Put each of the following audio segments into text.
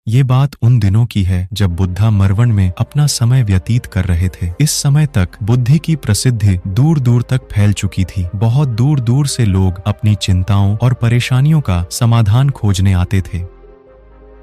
ये बात उन दिनों की है जब बुद्धा मरवन में अपना समय व्यतीत कर रहे थे। इस समय तक बुद्धि की प्रसिद्धि दूर दूर तक फैल चुकी थी। बहुत दूर दूर से लोग अपनी चिंताओं और परेशानियों का समाधान खोजने आते थे।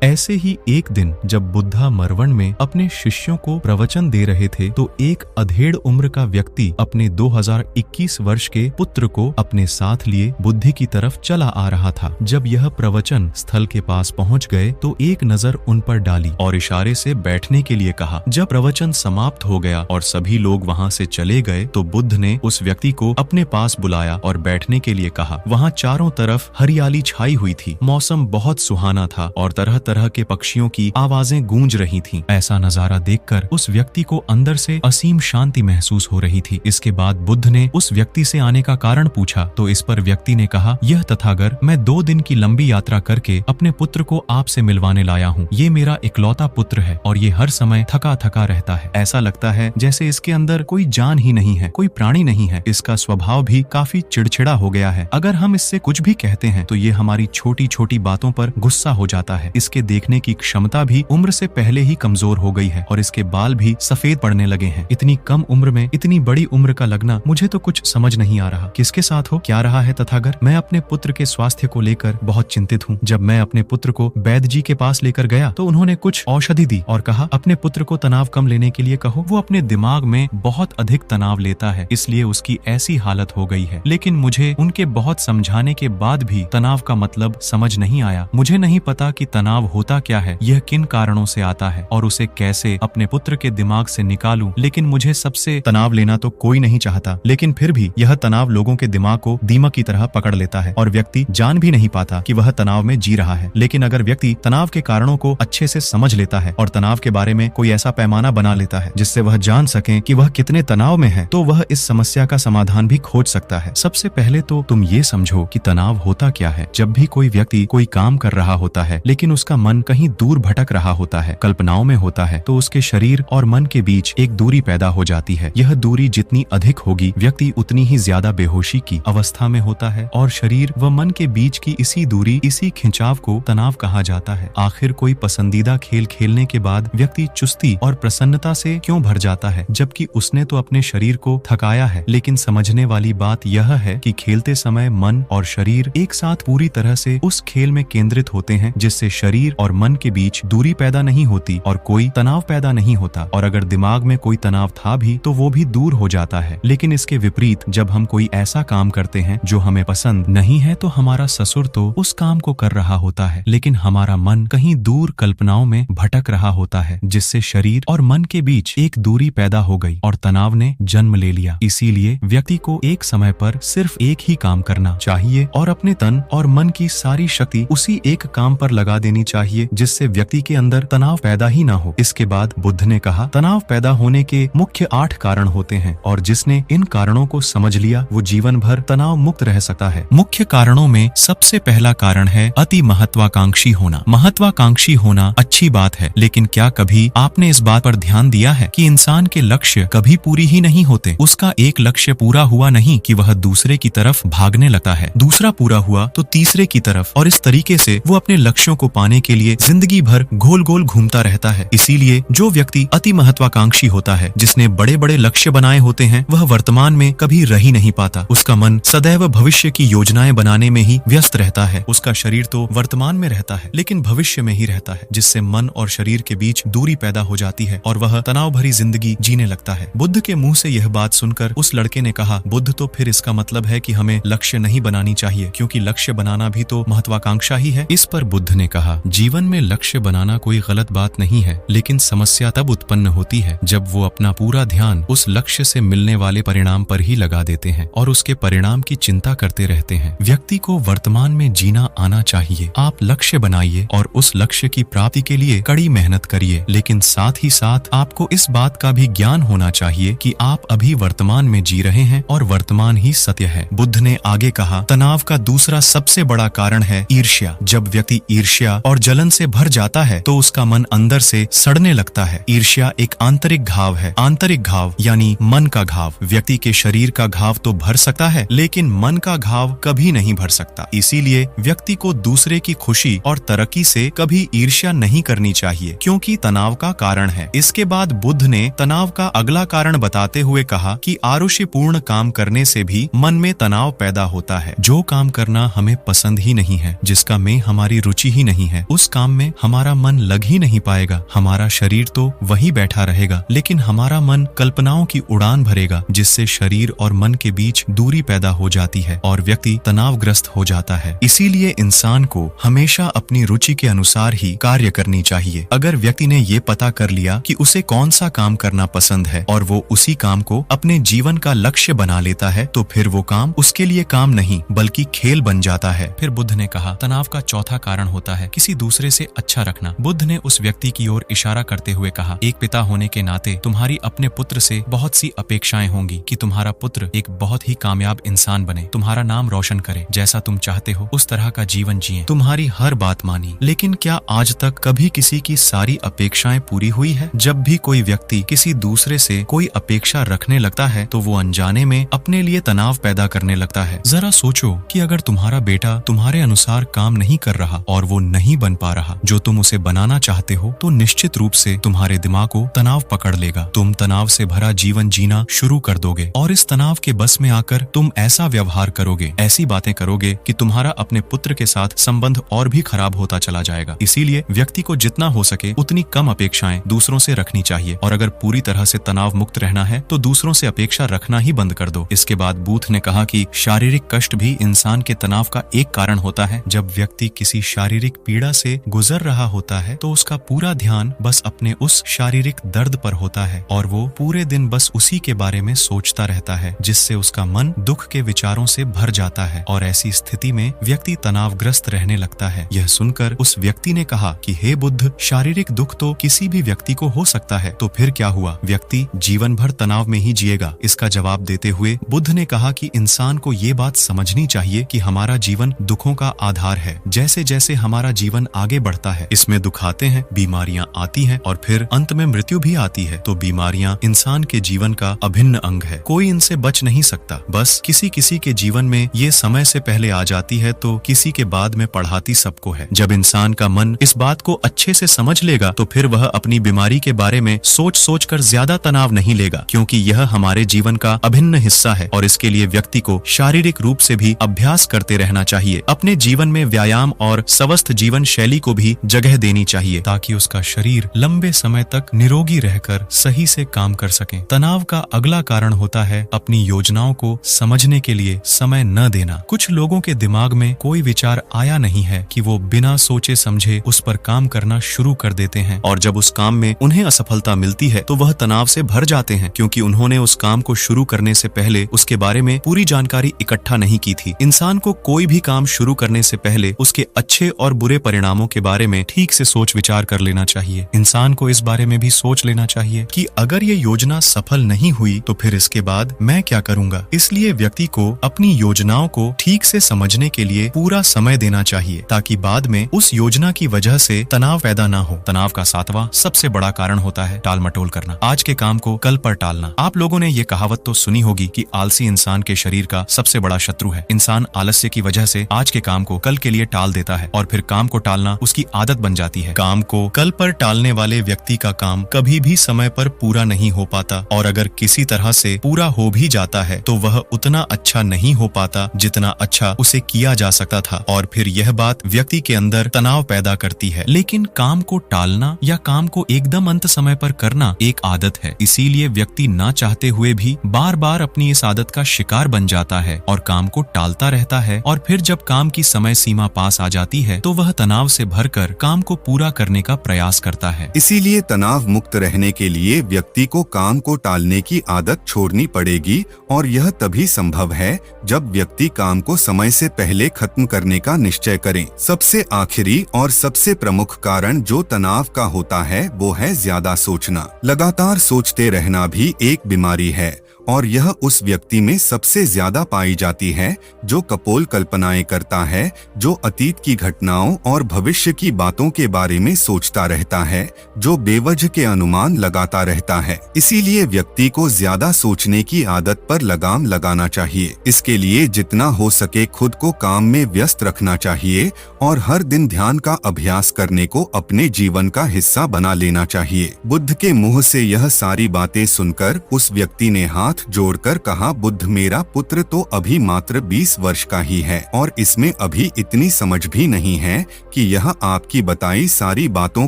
ऐसे ही एक दिन जब बुद्धा मरवन में अपने शिष्यों को प्रवचन दे रहे थे तो एक अधेड़ उम्र का व्यक्ति अपने 2021 वर्ष के पुत्र को अपने साथ लिए बुद्धि की तरफ चला आ रहा था। जब यह प्रवचन स्थल के पास पहुंच गए तो एक नजर उन पर डाली और इशारे से बैठने के लिए कहा। जब प्रवचन समाप्त हो गया और सभी लोग वहां से चले गए तो बुद्ध ने उस व्यक्ति को अपने पास बुलाया और बैठने के लिए कहा। वहां चारों तरफ हरियाली छाई हुई थी। मौसम बहुत सुहाना था और तरह तरह के पक्षियों की आवाजें गूंज रही थीं। ऐसा नजारा देखकर उस व्यक्ति को अंदर से असीम शांति महसूस हो रही थी। इसके बाद बुद्ध ने उस व्यक्ति से आने का कारण पूछा तो इस पर व्यक्ति ने कहा, यह तथागत मैं 2 दिन की लंबी यात्रा करके अपने पुत्र को आपसे मिलवाने लाया हूँ। ये मेरा इकलौता पुत्र है और ये हर समय थका थका रहता है। ऐसा लगता है जैसे इसके अंदर कोई जान ही नहीं है, कोई प्राणी नहीं है। इसका स्वभाव भी काफी चिड़चिड़ा हो गया है। अगर हम इससे कुछ भी कहते हैं तो ये हमारी छोटी छोटी बातों पर गुस्सा हो जाता है। इसके देखने की क्षमता भी उम्र से पहले ही कमजोर हो गई है और इसके बाल भी सफेद पड़ने लगे हैं। इतनी कम उम्र में इतनी बड़ी उम्र का लगना मुझे तो कुछ समझ नहीं आ रहा। किसके साथ हो क्या रहा है तथागत? मैं अपने पुत्र के स्वास्थ्य को लेकर बहुत चिंतित हूँ। जब मैं अपने पुत्र को वैद्य जी के पास लेकर गया तो उन्होंने कुछ औषधि दी और कहा अपने पुत्र को तनाव कम लेने के लिए कहो। वो अपने दिमाग में बहुत अधिक तनाव लेता है, इसलिए उसकी ऐसी हालत हो गई है। लेकिन मुझे उनके बहुत समझाने के बाद भी तनाव का मतलब समझ नहीं आया। मुझे नहीं पता कि तनाव होता क्या है, यह किन कारणों से आता है और उसे कैसे अपने पुत्र के दिमाग से निकालूं। लेकिन मुझे सबसे तनाव लेना तो कोई नहीं चाहता, लेकिन फिर भी यह तनाव लोगों के दिमाग को दीमक की तरह पकड़ लेता है और व्यक्ति जान भी नहीं पाता कि वह तनाव में जी रहा है। लेकिन अगर व्यक्ति तनाव के कारणों को अच्छे से समझ लेता है और तनाव के बारे में कोई ऐसा पैमाना बना लेता है जिससे वह जान सके कि वह कितने तनाव में है, तो वह इस समस्या का समाधान भी खोज सकता है। सबसे पहले तो तुम ये समझो कि तनाव होता क्या है। जब भी कोई व्यक्ति कोई काम कर रहा होता है लेकिन उसका मन कहीं दूर भटक रहा होता है, कल्पनाओं में होता है, तो उसके शरीर और मन के बीच एक दूरी पैदा हो जाती है। यह दूरी जितनी अधिक होगी व्यक्ति उतनी ही ज्यादा बेहोशी की अवस्था में होता है और शरीर व मन के बीच की इसी दूरी, इसी खिंचाव को तनाव कहा जाता है। आखिर कोई पसंदीदा खेल खेलने के बाद व्यक्ति चुस्ती और प्रसन्नता से क्यों भर जाता है, जबकि उसने तो अपने शरीर को थकाया है। लेकिन समझने वाली बात यह है कि खेलते समय मन और शरीर एक साथ पूरी तरह से उस खेल में केंद्रित होते हैं, जिससे शरीर और मन के बीच दूरी पैदा नहीं होती और कोई तनाव पैदा नहीं होता। और अगर दिमाग में कोई तनाव था भी तो वो भी दूर हो जाता है। लेकिन इसके विपरीत जब हम कोई ऐसा काम करते हैं जो हमें पसंद नहीं है तो हमारा ससुर तो उस काम को कर रहा होता है, लेकिन हमारा मन कहीं दूर कल्पनाओं में भटक रहा होता है, जिससे शरीर और मन के बीच एक दूरी पैदा हो गई और तनाव ने जन्म ले लिया। इसीलिए व्यक्ति को एक समय पर सिर्फ एक ही काम करना चाहिए और अपने तन और मन की सारी शक्ति उसी एक काम पर लगा देनी चाहिए, जिससे व्यक्ति के अंदर तनाव पैदा ही ना हो। इसके बाद बुद्ध ने कहा, तनाव पैदा होने के मुख्य 8 कारण होते हैं और जिसने इन कारणों को समझ लिया वो जीवन भर तनाव मुक्त रह सकता है। मुख्य कारणों में सबसे पहला कारण है अति महत्वाकांक्षी होना। महत्वाकांक्षी होना अच्छी बात है, लेकिन क्या कभी आपने इस बात पर ध्यान दिया है कि इंसान के लक्ष्य कभी पूरी ही नहीं होते। उसका एक लक्ष्य पूरा हुआ नहीं कि वह दूसरे की तरफ भागने लगता है, दूसरा पूरा हुआ तो तीसरे की तरफ, और इस तरीके से वो अपने लक्ष्यों को पाने के लिए जिंदगी भर गोल गोल घूमता रहता है। इसीलिए जो व्यक्ति अति महत्वाकांक्षी होता है, जिसने बड़े बड़े लक्ष्य बनाए होते हैं, वह वर्तमान में कभी रह ही नहीं पाता। उसका मन सदैव भविष्य की योजनाएं बनाने में ही व्यस्त रहता है। उसका शरीर तो वर्तमान में रहता है लेकिन भविष्य में ही रहता है, जिससे मन और शरीर के बीच दूरी पैदा हो जाती है और वह तनाव भरी जिंदगी जीने लगता है। बुद्ध के मुंह से यह बात सुनकर उस लड़के ने कहा, बुद्ध तो फिर इसका मतलब है कि हमें लक्ष्य नहीं बनानी चाहिए, क्योंकि लक्ष्य बनाना भी तो महत्वाकांक्षा ही है। इस पर बुद्ध ने कहा, जीवन में लक्ष्य बनाना कोई गलत बात नहीं है, लेकिन समस्या तब उत्पन्न होती है जब वो अपना पूरा ध्यान उस लक्ष्य से मिलने वाले परिणाम पर ही लगा देते हैं और उसके परिणाम की चिंता करते रहते हैं। व्यक्ति को वर्तमान में जीना आना चाहिए। आप लक्ष्य बनाइए और उस लक्ष्य की प्राप्ति के लिए कड़ी मेहनत करिए, लेकिन साथ ही साथ आपको इस बात का भी ज्ञान होना चाहिए कि आप अभी वर्तमान में जी रहे हैं और वर्तमान ही सत्य है। बुद्ध ने आगे कहा, तनाव का दूसरा सबसे बड़ा कारण है ईर्ष्या। जब व्यक्ति ईर्ष्या और जलन से भर जाता है तो उसका मन अंदर से सड़ने लगता है। ईर्ष्या एक आंतरिक घाव है। आंतरिक घाव यानी मन का घाव। व्यक्ति के शरीर का घाव तो भर सकता है लेकिन मन का घाव कभी नहीं भर सकता। इसीलिए व्यक्ति को दूसरे की खुशी और तरक्की से कभी ईर्ष्या नहीं करनी चाहिए, क्योंकि तनाव का कारण है। इसके बाद बुद्ध ने तनाव का अगला कारण बताते हुए कहा कि आरुषिपूर्ण काम करने से भी मन में तनाव पैदा होता है। जो काम करना हमें पसंद ही नहीं है, जिसका में हमारी रुचि ही नहीं है, उस काम में हमारा मन लग ही नहीं पाएगा। हमारा शरीर तो वही बैठा रहेगा लेकिन हमारा मन कल्पनाओं की उड़ान भरेगा, जिससे शरीर और मन के बीच दूरी पैदा हो जाती है और व्यक्ति तनावग्रस्त हो जाता है। इसीलिए इंसान को हमेशा अपनी रुचि के अनुसार ही कार्य करनी चाहिए। अगर व्यक्ति ने ये पता कर लिया कि उसे कौन सा काम करना पसंद है और वो उसी काम को अपने जीवन का लक्ष्य बना लेता है तो फिर वो काम उसके लिए काम नहीं बल्कि खेल बन जाता है। फिर बुद्ध ने कहा, तनाव का चौथा कारण होता है किसी दूसरे से अच्छा रखना। बुद्ध ने उस व्यक्ति की ओर इशारा करते हुए कहा, एक पिता होने के नाते तुम्हारी अपने पुत्र से बहुत सी अपेक्षाएं होंगी कि तुम्हारा पुत्र एक बहुत ही कामयाब इंसान बने, तुम्हारा नाम रोशन करे, जैसा तुम चाहते हो उस तरह का जीवन जिए, तुम्हारी हर बात मानी। लेकिन क्या आज तक कभी किसी की सारी अपेक्षाएं पूरी हुई है? जब भी कोई व्यक्ति किसी दूसरे से कोई अपेक्षा रखने लगता है तो वो अनजाने में अपने लिए तनाव पैदा करने लगता है। जरा सोचो कि अगर तुम्हारा बेटा तुम्हारे अनुसार काम नहीं कर रहा और वो नहीं बन पा रहा जो तुम उसे बनाना चाहते हो, तो निश्चित रूप से तुम्हारे दिमाग को तनाव पकड़ लेगा। तुम तनाव से भरा जीवन जीना शुरू कर दोगे और इस तनाव के बस में आकर तुम ऐसा व्यवहार करोगे, ऐसी बातें करोगे कि तुम्हारा अपने पुत्र के साथ संबंध और भी खराब होता चला जाएगा। इसीलिए व्यक्ति को जितना हो सके उतनी कम अपेक्षाएं दूसरों से रखनी चाहिए और अगर पूरी तरह से तनाव मुक्त रहना है तो दूसरों से अपेक्षा रखना ही बंद कर दो। इसके बाद बूथ ने कहा कि शारीरिक कष्ट भी इंसान के तनाव का एक कारण होता है। जब व्यक्ति किसी शारीरिक पीड़ा से गुजर रहा होता है तो उसका पूरा ध्यान बस अपने उस शारीरिक दर्द पर होता है और वो पूरे दिन बस उसी के बारे में सोचता रहता है, जिससे उसका मन दुख के विचारों से भर जाता है और ऐसी स्थिति में व्यक्ति तनावग्रस्त रहने लगता है। यह सुनकर उस व्यक्ति ने कहा कि हे बुद्ध, शारीरिक दुख तो किसी भी व्यक्ति को हो सकता है, तो फिर क्या हुआ? व्यक्ति जीवन भर तनाव में ही जिएगा? इसका जवाब देते हुए बुद्ध ने कहा कि इंसान को ये बात समझनी चाहिए कि हमारा जीवन दुखों का आधार है। जैसे जैसे हमारा जीवन आगे बढ़ता है, इसमें दुख आते हैं, बीमारियां आती हैं और फिर अंत में मृत्यु भी आती है। तो बीमारियां इंसान के जीवन का अभिन्न अंग है, कोई इनसे बच नहीं सकता। बस किसी किसी के जीवन में ये समय से पहले आ जाती है तो किसी के बाद में पढ़ाती सबको है। जब इंसान का मन इस बात को अच्छे से समझ लेगा तो फिर वह अपनी बीमारी के बारे में सोच सोच कर ज्यादा तनाव नहीं लेगा, क्योंकि यह हमारे जीवन का अभिन्न हिस्सा है और इसके लिए व्यक्ति को शारीरिक रूप से भी अभ्यास करते रहना चाहिए। अपने जीवन में व्यायाम और स्वस्थ जीवन शैली को भी जगह देनी चाहिए ताकि उसका शरीर लंबे समय तक निरोगी रहकर सही से काम कर सके। तनाव का अगला कारण होता है अपनी योजनाओं को समझने के लिए समय न देना। कुछ लोगों के दिमाग में कोई विचार आया नहीं है कि वो बिना सोचे समझे उस पर काम करना शुरू कर देते हैं और जब उस काम में उन्हें असफलता मिलती है तो वह तनाव से भर जाते हैं, क्योंकि उन्होंने उस काम को शुरू करने से पहले उसके बारे में पूरी जानकारी इकट्ठा नहीं की थी। इंसान को कोई भी काम शुरू करने से पहले उसके अच्छे और बुरे परिणामों के बारे में ठीक से सोच विचार कर लेना चाहिए। इंसान को इस बारे में भी सोच लेना चाहिए कि अगर ये योजना सफल नहीं हुई तो फिर इसके बाद मैं क्या करूंगा। इसलिए व्यक्ति को अपनी योजनाओं को ठीक से समझने के लिए पूरा समय देना चाहिए ताकि बाद में उस योजना की वजह से तनाव पैदा ना हो। तनाव का सातवां सबसे बड़ा कारण होता है टाल मटोल करना, आज के काम को कल पर टालना। आप लोगों ने ये कहावत तो सुनी होगी कि आलसी इंसान के शरीर का सबसे बड़ा शत्रु है। इंसान आलस्य की वजह से आज के काम को कल के लिए टाल देता है और फिर काम को टालना उसकी आदत बन जाती है। काम को कल पर टालने वाले व्यक्ति का काम कभी भी समय पर पूरा नहीं हो पाता और अगर किसी तरह से पूरा हो भी जाता है तो वह उतना अच्छा नहीं हो पाता जितना अच्छा उसे किया जा सकता था और फिर यह बात व्यक्ति के अंदर तनाव पैदा करती है। लेकिन काम को टालना या काम को एकदम अंत समय पर करना एक आदत है, इसीलिए व्यक्ति ना चाहते हुए भी बार बार अपनी इस आदत का शिकार बन जाता है और काम को टालता रहता है और फिर जब काम की समय सीमा पास आ जाती है तो वह तनाव से भरकर काम को पूरा करने का प्रयास करता है। इसीलिए तनाव मुक्त रहने के लिए व्यक्ति को काम को टालने की आदत छोड़नी पड़ेगी और यह तभी संभव है जब व्यक्ति काम को समय से पहले खत्म करने का निश्चय करे। सबसे आखिरी और सबसे प्रमुख कारण जो तनाव का होता है वो है ज्यादा सोचना। लगातार सोचते रहना भी एक बीमारी है और यह उस व्यक्ति में सबसे ज्यादा पाई जाती है जो कपोल कल्पनाएं करता है, जो अतीत की घटनाओं और भविष्य की बातों के बारे में सोचता रहता है, जो बेवजह के अनुमान लगाता रहता है। इसीलिए व्यक्ति को ज्यादा सोचने की आदत पर लगाम लगाना चाहिए। इसके लिए जितना हो सके खुद को काम में व्यस्त रखना चाहिए और हर दिन ध्यान का अभ्यास करने को अपने जीवन का हिस्सा बना लेना चाहिए। बुद्ध के मुंह से यह सारी बातें सुनकर उस व्यक्ति ने हाथ जोड़कर कहा, बुद्ध, मेरा पुत्र तो अभी मात्र 20 वर्ष का ही है और इसमें अभी इतनी समझ भी नहीं है कि यह आपकी बताई सारी बातों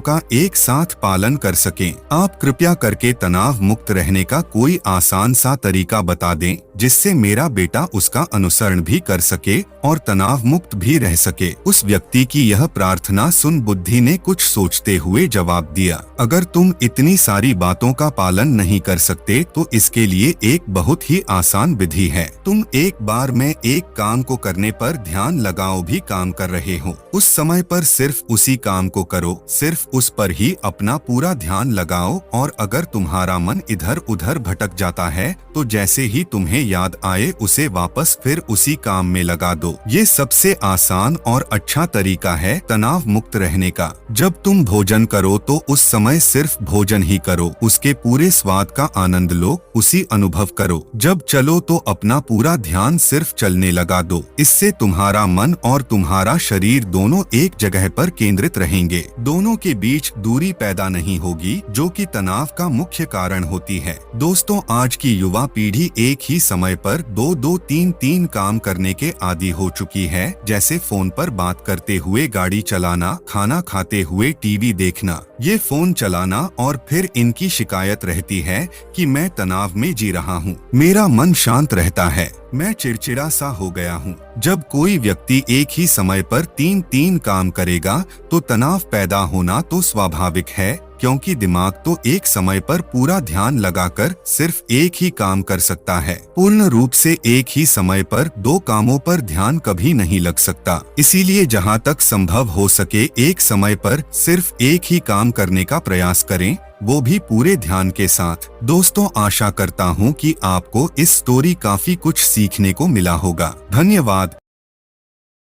का एक साथ पालन कर सके। आप कृपया करके तनाव मुक्त रहने का कोई आसान सा तरीका बता दें जिससे मेरा बेटा उसका अनुसरण भी कर सके और तनाव मुक्त भी रह सके। उस व्यक्ति की यह प्रार्थना सुन बुद्धि ने कुछ सोचते हुए जवाब दिया, अगर तुम इतनी सारी बातों का पालन नहीं कर सकते तो इसके लिए एक बहुत ही आसान विधि है। तुम एक बार में एक काम को करने पर ध्यान लगाओ भी काम कर रहे हो, उस समय पर सिर्फ उसी काम को करो, सिर्फ उस पर ही अपना पूरा ध्यान लगाओ और अगर तुम्हारा मन इधर उधर भटक जाता है तो जैसे ही तुम्हें याद आए उसे वापस फिर उसी काम में लगा दो। ये सबसे आसान और अच्छा तरीका है तनाव मुक्त रहने का। जब तुम भोजन करो तो उस समय सिर्फ भोजन ही करो, उसके पूरे स्वाद का आनंद लो, उसी अनुभव करो। जब चलो तो अपना पूरा ध्यान सिर्फ चलने लगा दो। इससे तुम्हारा मन और तुम्हारा शरीर दोनों एक जगह पर केंद्रित रहेंगे। दोनों के बीच दूरी पैदा नहीं होगी जो कि तनाव का मुख्य कारण होती है। दोस्तों, आज की युवा पीढ़ी एक ही समय पर 2-2-3-3 काम करने के आदी हो चुकी है, जैसे फोन पर बात करते हुए गाड़ी चलाना, खाना खाते हुए टीवी देखना। ये फोन चलाना और फिर इनकी शिकायत रहती है कि मैं तनाव में जी रहा हूँ, मेरा मन शांत रहता है, मैं चिड़चिड़ा सा हो गया हूँ। जब कोई व्यक्ति एक ही समय पर 3-3 काम करेगा तो तनाव पैदा होना तो स्वाभाविक है, क्योंकि दिमाग तो एक समय पर पूरा ध्यान लगाकर सिर्फ एक ही काम कर सकता है। पूर्ण रूप से एक ही समय पर 2 कामों पर ध्यान कभी नहीं लग सकता। इसीलिए जहाँ तक संभव हो सके एक समय पर सिर्फ एक ही काम करने का प्रयास करें, वो भी पूरे ध्यान के साथ। दोस्तों, आशा करता हूँ कि आपको इस स्टोरी काफी कुछ सीखने को मिला होगा। धन्यवाद।